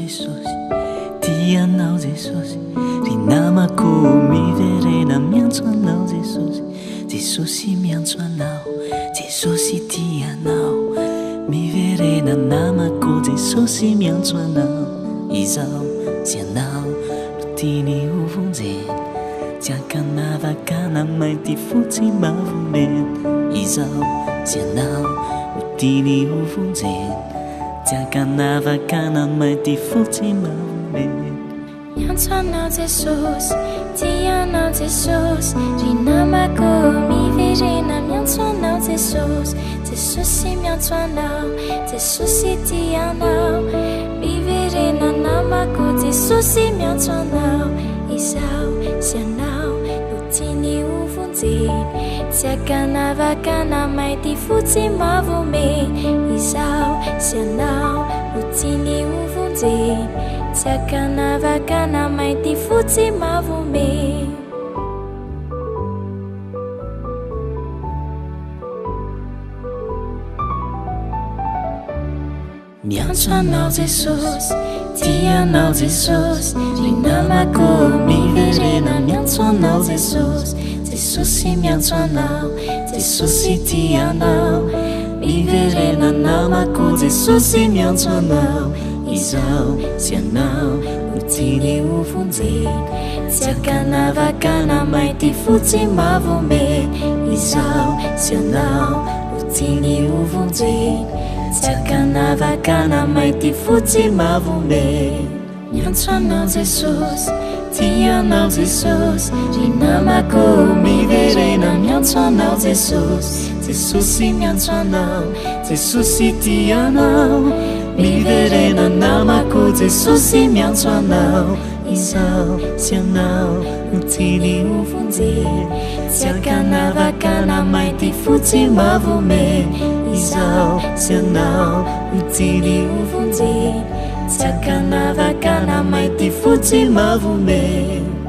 Jesús, tianao Jesús, rinamako miverena miantso anao Jesús, Jesúsy miantso anao, Jesúsy tianao miverena namako Jesúsy miantso anao, izao sy anao no tiany hovonjeny, tsy ankanavakana mainty fotsy mavomena, izao sy anao no tiany hovonjeny, tsy ankanavakana mainty fotsy mavomena. Miantso anao Jesús, tianao Jesús, rinamako miverena miantso anao Jesús, Jesúsy miantso anao, Jesúsy tianao miverena namako Jesúsy miantso anao, izao sy anao no tiany hovonjeny, tsy ankanavakana mainty fotsy mavomena, izao sy anao no tiany hovonjeny, tsy ankanavakana mainty fotsy mavomena. Miantso anao Jesús, tianao Jesús, rinamako miverena miantso anao Jesús, Jesúsy miantso anao, Jesúsy tianao miverena namako Jesúsy miantso anao, izao sy anao no tiany hovonjeny, tsy ankanavakana mainty fotsy mavomena, izao sy anao no tiany hovonjeny, tsy ankanavakana mainty fotsy mavomena. Miantso anao Jesús, tianao Jesús, rinamako miverena miantso anao Jesús, Jesúsy miantso anao, Jesúsy tianao miverena namako Jesúsy miantso anao, izao sy anao no tiany hovonjeny, tsy ankanavakana mainty fotsy mavomena, izao sy anao no tiany hovonjeny, tsy ankanavakana mainty fotsy mavomena.